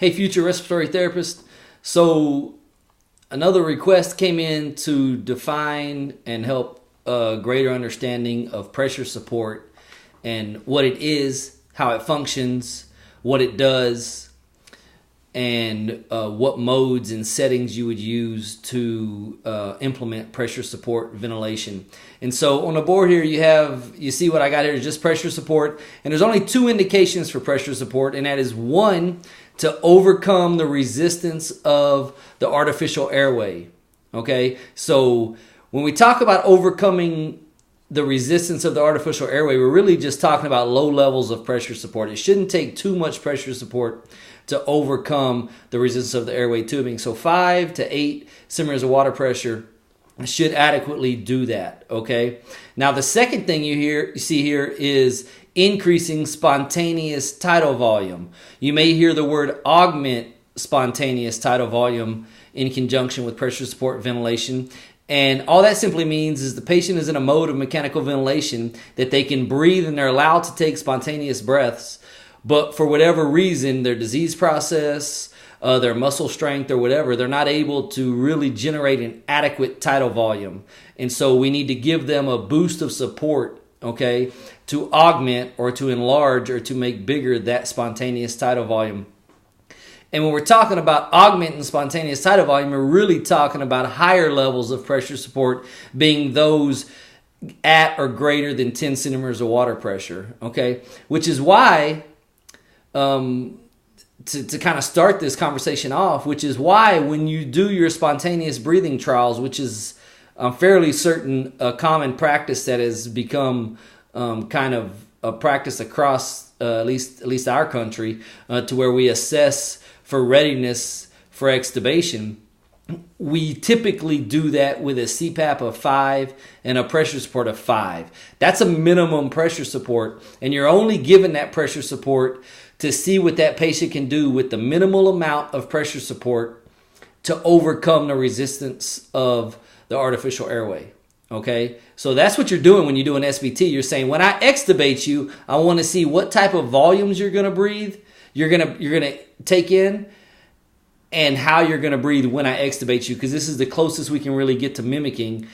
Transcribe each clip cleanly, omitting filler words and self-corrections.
Hey, future respiratory therapist. So another request came in to define and help a greater understanding of pressure support and what it is, how it functions, what it does, and what modes and settings you would use to implement pressure support ventilation. And so on the board here, you see what I got here is just pressure support. And there's only two indications for pressure support, and that is one, to overcome the resistance of the artificial airway. Okay, so when we talk about overcoming the resistance of the artificial airway, we're really just talking about low levels of pressure support. It shouldn't take too much pressure support to overcome the resistance of the airway tubing. So 5 to 8 centimeters of water pressure should adequately do that. Okay. Now the second thing you see here is increasing spontaneous tidal volume. You may hear the word augment spontaneous tidal volume in conjunction with pressure support ventilation. And all that simply means is the patient is in a mode of mechanical ventilation that they can breathe and they're allowed to take spontaneous breaths. But for whatever reason, their disease process, their muscle strength or whatever, they're not able to really generate an adequate tidal volume. And so we need to give them a boost of support, okay, to augment or to enlarge or to make bigger that spontaneous tidal volume. And when we're talking about augmenting spontaneous tidal volume, we're really talking about higher levels of pressure support being those at or greater than 10 centimeters of water pressure, okay? Which is why, to kind of start this conversation off, which is why when you do your spontaneous breathing trials, which is fairly certain a common practice that has become kind of a practice across at least our country, to where we assess for readiness for extubation, we typically do that with a CPAP of 5 and a pressure support of 5. That's a minimum pressure support, and you're only given that pressure support to see what that patient can do with the minimal amount of pressure support to overcome the resistance of the artificial airway. Okay, so that's what you're doing when you do an SBT. You're saying, when I extubate you, I want to see what type of volumes you're going to breathe, you're gonna take in, and how you're going to breathe when I extubate you, because this is the closest we can really get to mimicking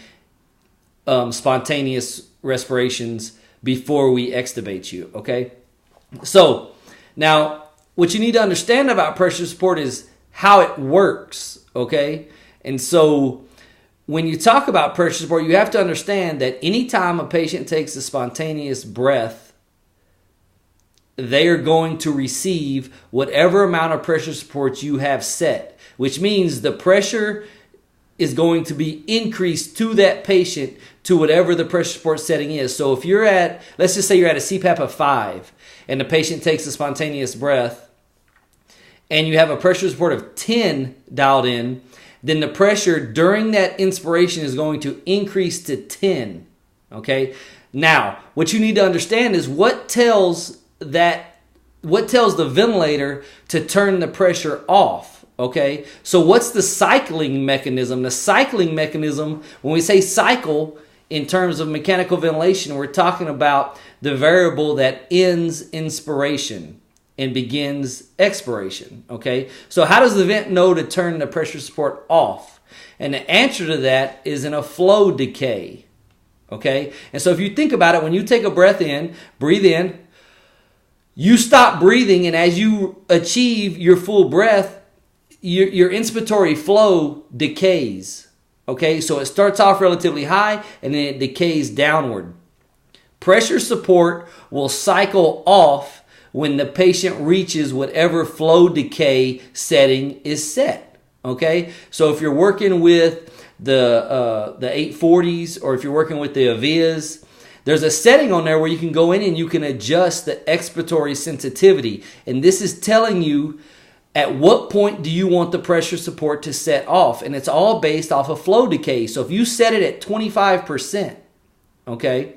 spontaneous respirations before we extubate you. Okay, so now what you need to understand about pressure support is how it works. Okay, and so when you talk about pressure support, you have to understand that anytime a patient takes a spontaneous breath, they are going to receive whatever amount of pressure support you have set, which means the pressure is going to be increased to that patient to whatever the pressure support setting is. So if you're at, let's just say you're at a CPAP of 5 and the patient takes a spontaneous breath and you have a pressure support of 10 dialed in, then the pressure during that inspiration is going to increase to 10. Okay? Now, what you need to understand is what tells the ventilator to turn the pressure off. Okay, so what's the cycling mechanism? The cycling mechanism, when we say cycle in terms of mechanical ventilation, we're talking about the variable that ends inspiration and begins expiration. Okay, so how does the vent know to turn the pressure support off? And the answer to that is in a flow decay. Okay, and so if you think about it, when you take a breath in, breathe in, you stop breathing, and as you achieve your full breath, your inspiratory flow decays. Okay, so it starts off relatively high and then it decays downward. Pressure support will cycle off when the patient reaches whatever flow decay setting is set. Okay, so if you're working with the 840s or if you're working with the Avias, there's a setting on there where you can go in and you can adjust the expiratory sensitivity. And this is telling you at what point do you want the pressure support to set off. And it's all based off of flow decay. So if you set it at 25%, okay,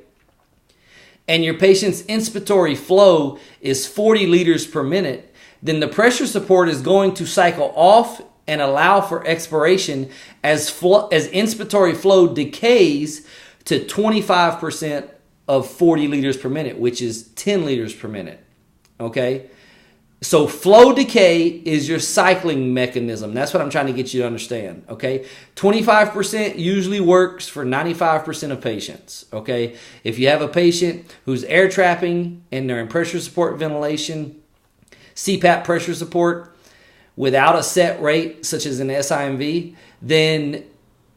and your patient's inspiratory flow is 40 liters per minute, then the pressure support is going to cycle off and allow for expiration as inspiratory flow decays to 25% of 40 liters per minute, which is 10 liters per minute. Okay? So flow decay is your cycling mechanism. That's what I'm trying to get you to understand, okay? 25% usually works for 95% of patients, okay? If you have a patient who's air trapping and they're in pressure support ventilation, CPAP pressure support, without a set rate, such as an SIMV, then,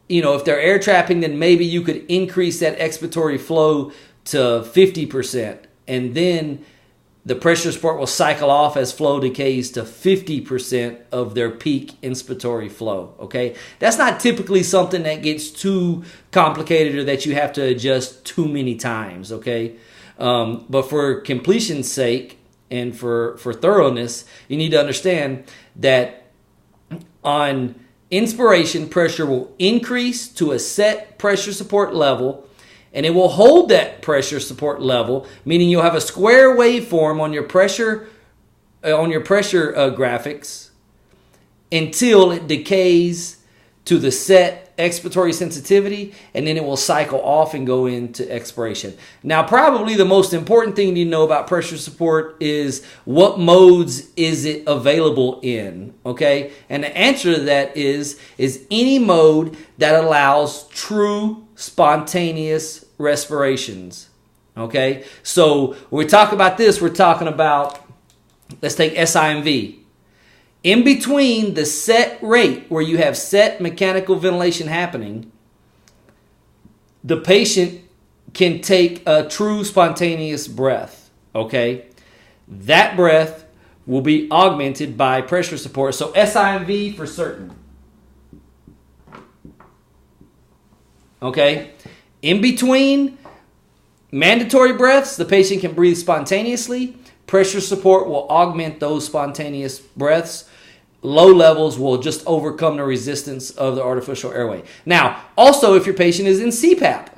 if they're air trapping, then maybe you could increase that expiratory flow to 50%, and then the pressure support will cycle off as flow decays to 50% of their peak inspiratory flow, okay? That's not typically something that gets too complicated or that you have to adjust too many times, okay? But for completion's sake and for thoroughness, you need to understand that on inspiration, pressure will increase to a set pressure support level, and it will hold that pressure support level, meaning you'll have a square waveform on your pressure graphics until it decays to the set expiratory sensitivity, and then it will cycle off and go into expiration. Now, probably the most important thing you know about pressure support is what modes is it available in, okay? And the answer to that is any mode that allows true spontaneous respirations, okay? So when we talk about this, we're talking about, let's take SIMV. In between the set rate where you have set mechanical ventilation happening, the patient can take a true spontaneous breath, okay? That breath will be augmented by pressure support. So SIMV for certain. Okay? In between mandatory breaths, the patient can breathe spontaneously. Pressure support will augment those spontaneous breaths. Low levels will just overcome the resistance of the artificial airway. Now, also if your patient is in CPAP,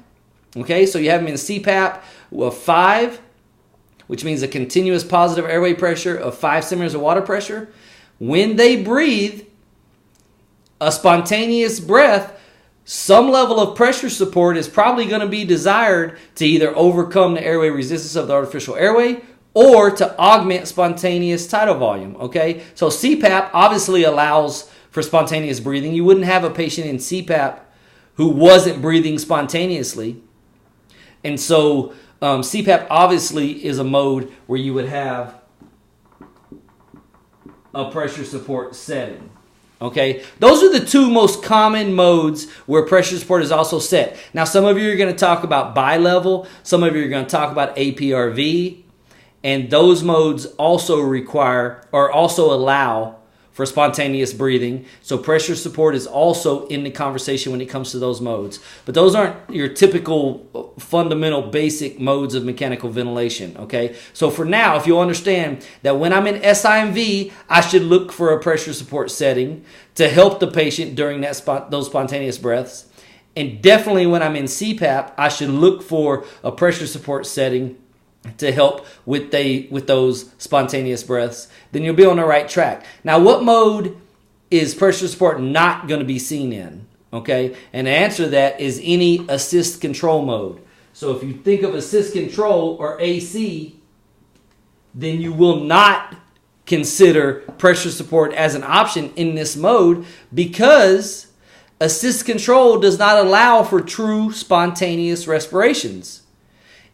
okay, so you have them in CPAP of 5, which means a continuous positive airway pressure of 5 centimeters of water pressure, when they breathe a spontaneous breath, some level of pressure support is probably going to be desired to either overcome the airway resistance of the artificial airway or to augment spontaneous tidal volume, okay? So CPAP obviously allows for spontaneous breathing. You wouldn't have a patient in CPAP who wasn't breathing spontaneously. And so CPAP obviously is a mode where you would have a pressure support setting, okay? Those are the two most common modes where pressure support is also set. Now, some of you are going to talk about bilevel. Some of you are going to talk about APRV. And those modes also require or also allow for spontaneous breathing. So pressure support is also in the conversation when it comes to those modes. But those aren't your typical fundamental basic modes of mechanical ventilation, okay? So for now, if you'll understand that when I'm in SIMV, I should look for a pressure support setting to help the patient during those spontaneous breaths. And definitely when I'm in CPAP, I should look for a pressure support setting to help with those spontaneous breaths, then you'll be on the right track. Now, what mode is pressure support not going to be seen in? Okay, and the answer to that is any assist control mode. So if you think of assist control or AC, then you will not consider pressure support as an option in this mode because assist control does not allow for true spontaneous respirations.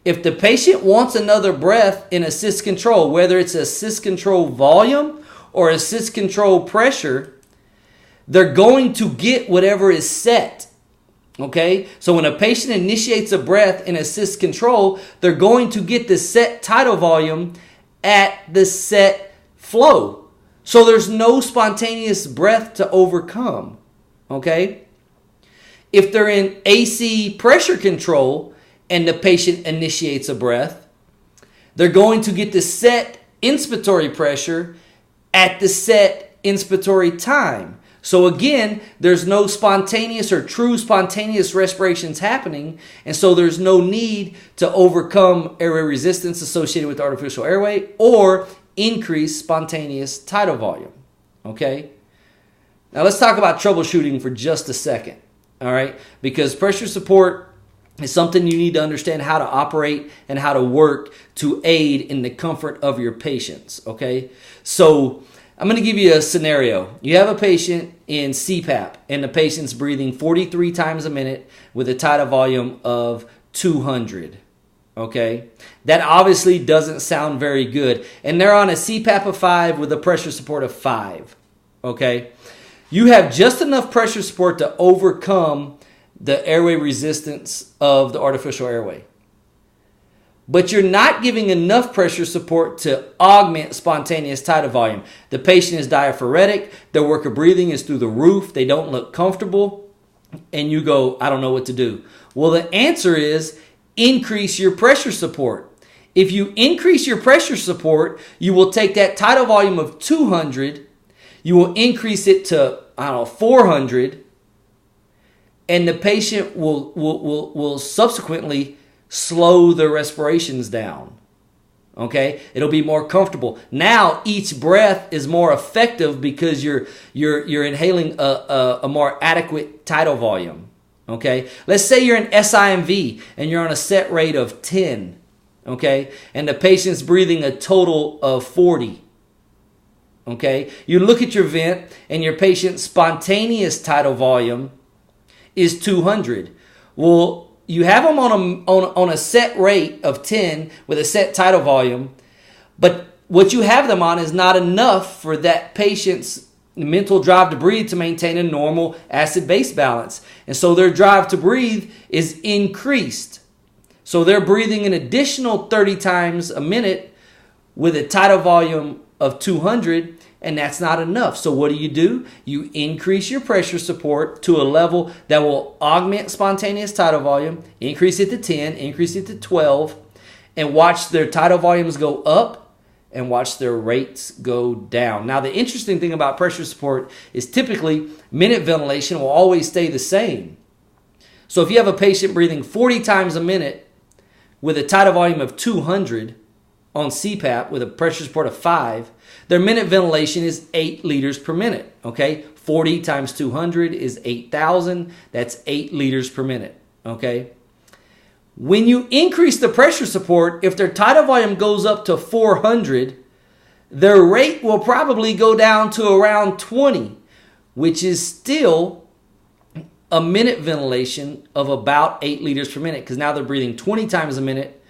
If the patient wants another breath in assist control, whether it's assist control volume or assist control pressure, they're going to get whatever is set. Okay? So when a patient initiates a breath in assist control, they're going to get the set tidal volume at the set flow. So there's no spontaneous breath to overcome. Okay? If they're in AC pressure control, and the patient initiates a breath, they're going to get the set inspiratory pressure at the set inspiratory time. So again, there's no spontaneous or true spontaneous respirations happening, and so there's no need to overcome airway resistance associated with artificial airway or increase spontaneous tidal volume. Okay? Now let's talk about troubleshooting for just a second. All right? Because pressure support It's something you need to understand how to operate and how to work to aid in the comfort of your patients, okay? So I'm going to give you a scenario. You have a patient in CPAP, and the patient's breathing 43 times a minute with a tidal volume of 200, okay? That obviously doesn't sound very good. And they're on a CPAP of 5 with a pressure support of 5, okay? You have just enough pressure support to overcome the airway resistance of the artificial airway. But you're not giving enough pressure support to augment spontaneous tidal volume. The patient is diaphoretic, their work of breathing is through the roof, they don't look comfortable, and you go, I don't know what to do. Well, the answer is increase your pressure support. If you increase your pressure support, you will take that tidal volume of 200, you will increase it to, 400, and the patient will subsequently slow their respirations down. Okay? It'll be more comfortable. Now each breath is more effective because you're inhaling a more adequate tidal volume. Okay? Let's say you're in SIMV and you're on a set rate of 10. Okay? And the patient's breathing a total of 40. Okay? You look at your vent and your patient's spontaneous tidal volume is 200. Well, you have them on a set rate of 10 with a set tidal volume, but what you have them on is not enough for that patient's mental drive to breathe to maintain a normal acid-base balance. And so their drive to breathe is increased. So they're breathing an additional 30 times a minute with a tidal volume of 200, and that's not enough. So what do? You increase your pressure support to a level that will augment spontaneous tidal volume, increase it to 10, increase it to 12, and watch their tidal volumes go up and watch their rates go down. Now, the interesting thing about pressure support is typically minute ventilation will always stay the same. So if you have a patient breathing 40 times a minute with a tidal volume of 200 on CPAP with a pressure support of 5, their minute ventilation is 8 liters per minute, okay? 40 times 200 is 8,000. That's 8 liters per minute, okay? When you increase the pressure support, if their tidal volume goes up to 400, their rate will probably go down to around 20, which is still a minute ventilation of about 8 liters per minute, because now they're breathing 20 times a minute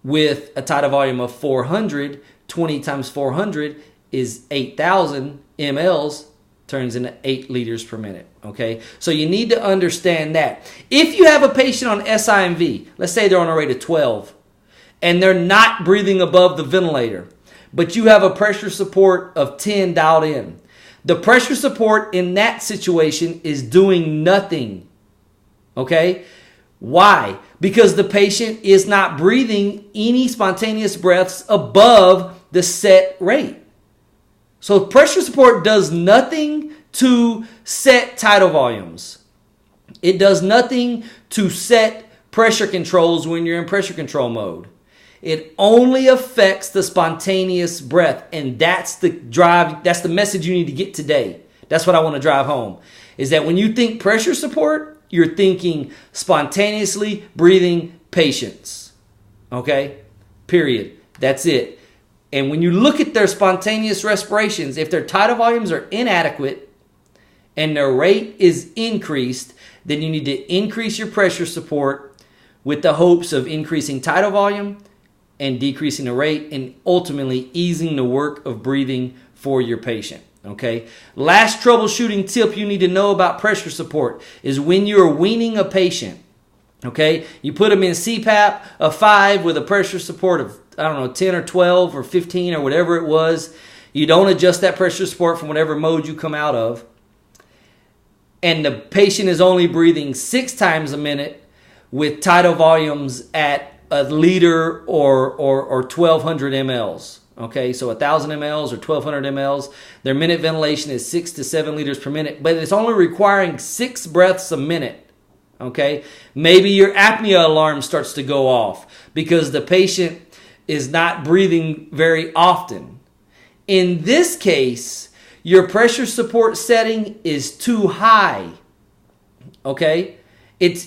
with a tidal volume of 400. 20 times 400 is 8,000 mLs, turns into 8 liters per minute, okay? So you need to understand that. If you have a patient on SIMV, let's say they're on a rate of 12, and they're not breathing above the ventilator, but you have a pressure support of 10 dialed in, the pressure support in that situation is doing nothing, okay? Why? Because the patient is not breathing any spontaneous breaths above the set rate. So pressure support does nothing to set tidal volumes. It does nothing to set pressure controls when you're in pressure control mode. It only affects the spontaneous breath, and that's the drive, that's the message you need to get today. That's what I want to drive home, is that when you think pressure support, you're thinking spontaneously breathing patients. Okay? Period. That's it. And when you look at their spontaneous respirations, if their tidal volumes are inadequate and their rate is increased, then you need to increase your pressure support with the hopes of increasing tidal volume and decreasing the rate and ultimately easing the work of breathing for your patient. Okay. Last troubleshooting tip you need to know about pressure support is when you're weaning a patient. Okay. You put them in CPAP of 5 with a pressure support of, 10 or 12 or 15 or whatever it was. You don't adjust that pressure support from whatever mode you come out of. And the patient is only breathing 6 times a minute with tidal volumes at a liter or 1,200 mLs. Okay, so 1,000 mLs or 1,200 mLs. Their minute ventilation is 6 to 7 liters per minute, but it's only requiring 6 breaths a minute. Okay, maybe your apnea alarm starts to go off because the patient is not breathing very often. In this case, your pressure support setting is too high. Okay,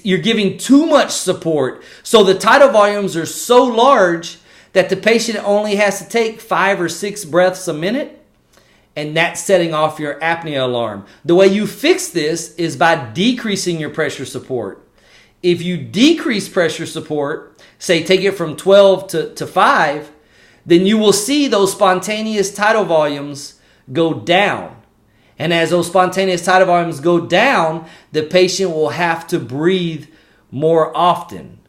you're giving too much support. So the tidal volumes are so large that the patient only has to take 5 or 6 breaths a minute, and that's setting off your apnea alarm. The way you fix this is by decreasing your pressure support. If you decrease pressure support, say take it from 12 to 5, then you will see those spontaneous tidal volumes go down. And as those spontaneous tidal volumes go down, the patient will have to breathe more often.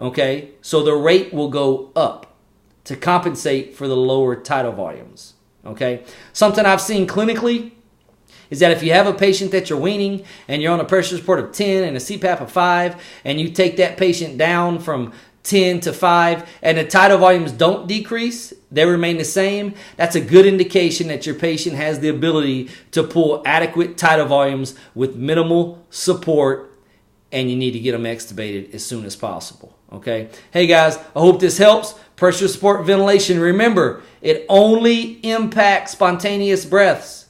Okay? So the rate will go up to compensate for the lower tidal volumes. Okay? Something I've seen clinically is that if you have a patient that you're weaning and you're on a pressure support of 10 and a CPAP of 5, and you take that patient down from 10 to 5 and the tidal volumes don't decrease, they remain the same, that's a good indication that your patient has the ability to pull adequate tidal volumes with minimal support, and you need to get them extubated as soon as possible. Okay? Hey guys, I hope this helps. Pressure support ventilation, remember, it only impacts spontaneous breaths.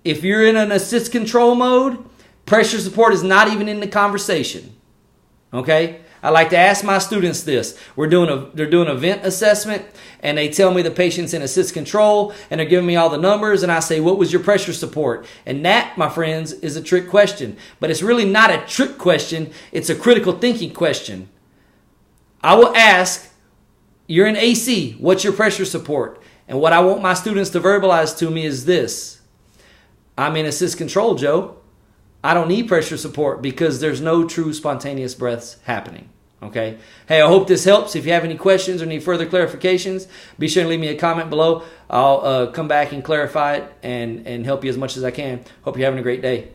If you're in an assist control mode, pressure support is not even in the conversation. Okay? I like to ask my students this. They're doing a vent assessment, and they tell me the patient's in assist control, and they're giving me all the numbers, and I say, what was your pressure support? And that, my friends, is a trick question. But it's really not a trick question. It's a critical thinking question. I will ask, you're in AC, what's your pressure support? And what I want my students to verbalize to me is this. I'm in assist control, Joe. I don't need pressure support because there's no true spontaneous breaths happening. Okay? Hey, I hope this helps. If you have any questions or need further clarifications, be sure to leave me a comment below. I'll come back and clarify it and help you as much as I can. Hope you're having a great day.